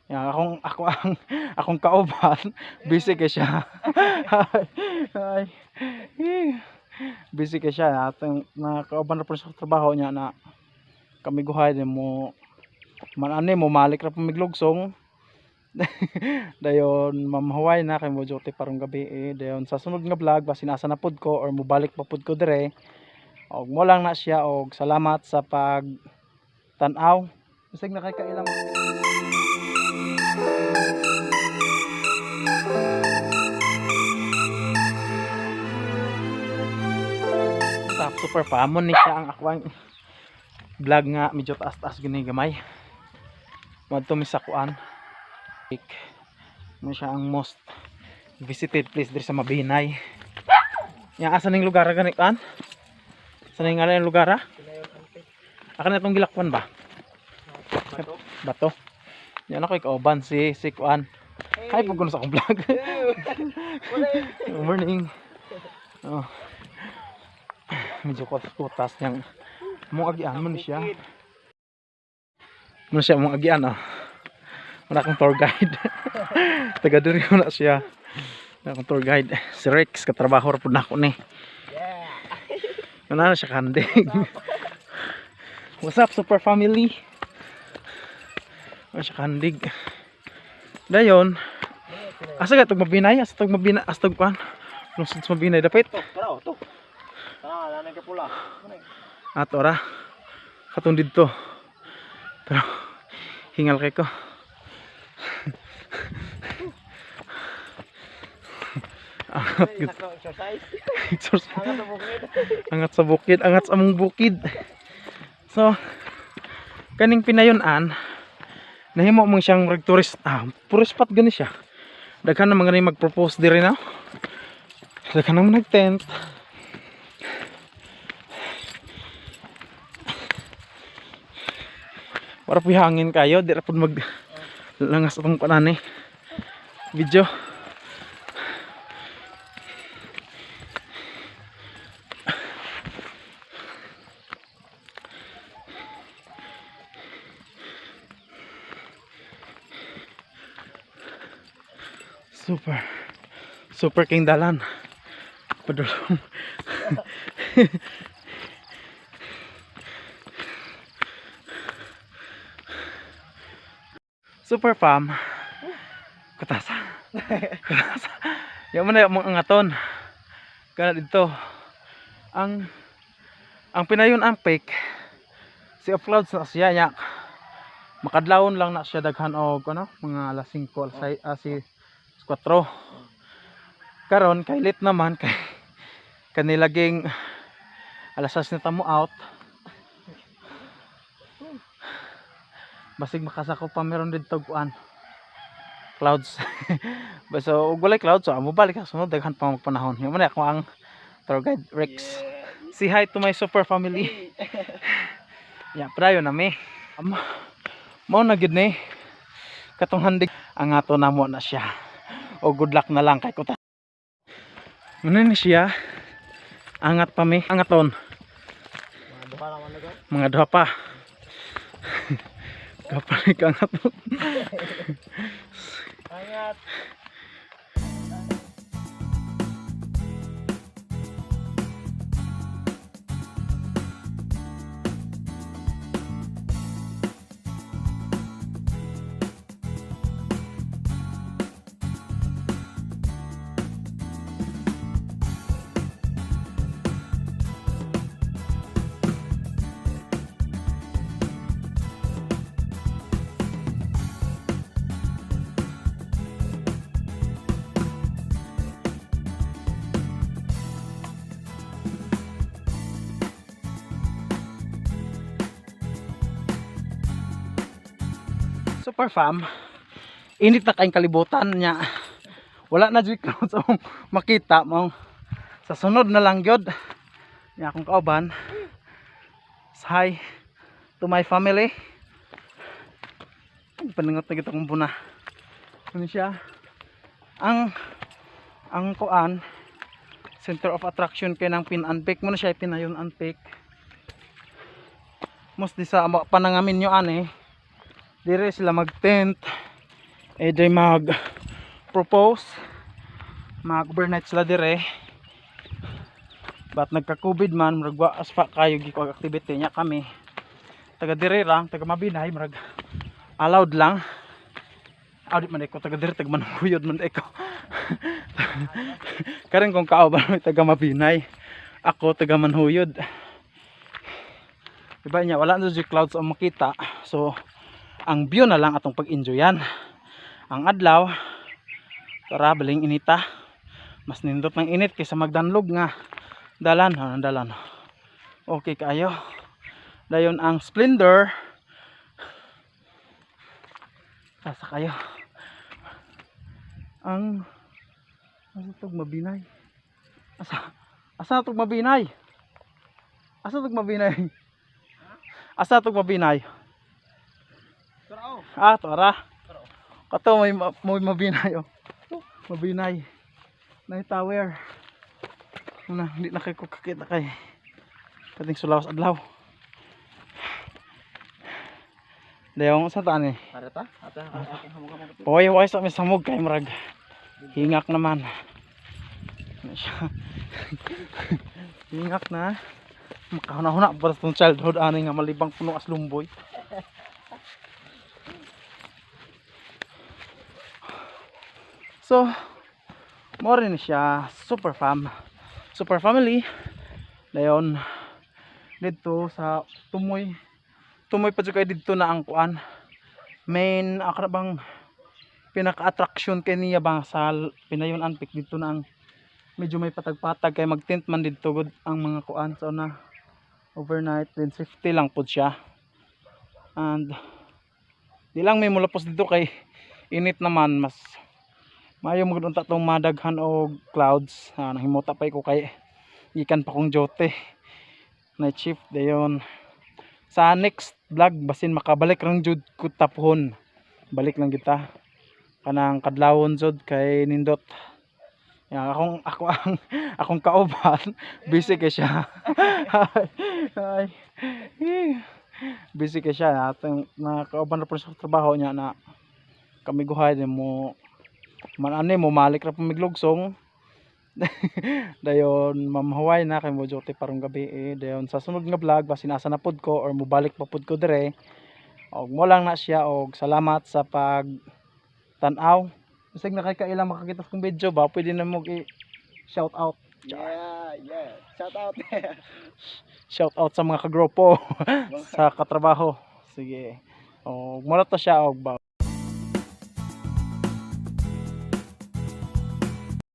Yan, akong kauban, busy kay siya. Ay, busy kay siya. Atong nakauban na po sa trabaho niya na kami guhay din mo manane mo malik ra pamiglugsong. Dayon mamahuway na kay mo duty parong gabi dayon sa sunod nga vlog basin asa na pud ko or mobalik pa pud ko dire og mo lang na siya og salamat sa pag tan-aw bisag na kay kailang super pamon ni siya ang akwang vlog nga medyo taas-taas gini gamay madto mi sa kuan mo siya ang most visited place diri sa Mabinay. Yang asa ning lugar gani kan? Sa ning ngalan lugar ha? Aka na itong gilakwan ba? Bato. Yan ako ikauban si kuan. Hi pugod sa akong vlog. Good morning. Oh. Medyo kutas niyang mong agian mo ni siya. Mo siya mong agian ah. Wala akong tour guide. Taga diri ko na siya. Wala akong tour guide. Si Rex katrabaho ra pud nako ni. Yeah. Wala na siya kandig. What's up super family? Wala siya kandig. Dayon. Asa ka tug Mabinay? Asa tug Mabinay? Asa tug kuan? Lungsod sa Mabinay dapit. To. Nanay ka pula. Ato ra. Katong didto. Pero hingal kay ko. Exercise. Angat sa bukid, angat sa among bukid. So, kaning pinayon-an nahimo mo siyang rag tourist. Tourist spot gani siya. Daghan na mga mag-propose diri na. Daghan na nag-tent. Para po hangin kayo, di ra pud mag langas atong panane video. Super king dalan padulong. Super fam katasa. Yung mana mga angaton kana dito ang pinayon ang peak si uploads na siya nya makadlawon lang na siya daghan og ano mga alas 5 si 4 karon kay late naman kay kanilaging alas 6 na mo out basig makasako pa meron dito kuan clouds. Basta ug walay clouds so amo balik sa sunod daghan pa magpanahon. Yung man ako ang tour guide Rex. Say hi to my super family. Ya, prayo na mi. Mao na gid ni katong handig ang ato namo na siya. O good luck na lang kay kuta. Muna ni siya. Angat pa mi, angaton. Mga duha pa. Kapalik angat. Angat. Super fam, init na kayong kalibutan niya. Wala na dyan clouds akong makita mo. Sa sunod na lang gyud niya akong kauban. Hi to my family. Paningot na kita kong buna. Ano siya? Ang kuan center of attraction kay ng Pin-an-Peak mo na siya Pinayon-an-Peak. Most di sa panangamin nyo ane. Dire sila mag-tent, day mag propose mag overnight sila dire. But nagka COVID man murag waas pa kayo giko activity nya kami. Taga dire lang, taga Mabinay murag allowed lang. Audit man ko taga dire taga Manuyod man ko. Karon kung kauban taga Mabinay. Ako taga Manuyod. Diba niya wala na yung clouds ang makita. So ang view na lang atong pag-enjoyan. Ang adlaw tara baling inita. Mas nindot ng init kaysa magdanlog nga dalan, dalan. Okay kayo. Dayon ang Splendor. Asa kayo. Ang asa tog Mabinay. Asa tog Mabinay? Asa tog Mabinay? Asa tog Mabinay? Tara. Ah, tara. Kato may Mabinay oh. Mabinay. Nay tower. Una, hindi na kayo kakita kay kating sulawas adlaw. Dayong sa taan eh. Tara ta? Ata. Oy, way sa may samog kay murag. Hingak naman. Ano siya? Hingak na. Makahuna-huna para sa childhood ani nga malibang puno as lumboy. So, mo rin siya super family. Dayon dito sa Tumoy pa jud kay dito na ang kuan. Main ako na bang pinaka-attraction kay niya bang sa Pinayon Anpik dito na ang medyo may patag-patag kay mag-tent man dito good ang mga kuan. So na overnight then safety lang pud siya. And di lang may mulapos dito kay init naman mas maayo mo gud unta tong madaghan og clouds. Nahimuta pa ko kay gikan pa kong jote night shift dayon. Sa next vlog basin makabalik lang jud ko tapuhon. Balik lang kita kanang kadlawon jud kay nindot. Yan, akong kauban busy kay siya. Ay. Busy kay siya atong nakauban ra po sa trabaho niya na kami guhay din mo man ani mo malik ra pamiglugsong. Dayon mamhuway na kay mo jote parong gabi dayon sa sunod nga vlog basin asa na pud ko or mobalik pa pud ko dire og mo lang na siya og salamat sa pag tan-aw. Bisag na kay kailang makakita kong video ba pwede na mo shout out. Yeah. Shout out. Shout out sa mga kagrupo sa katrabaho. Sige. Og mo na to siya og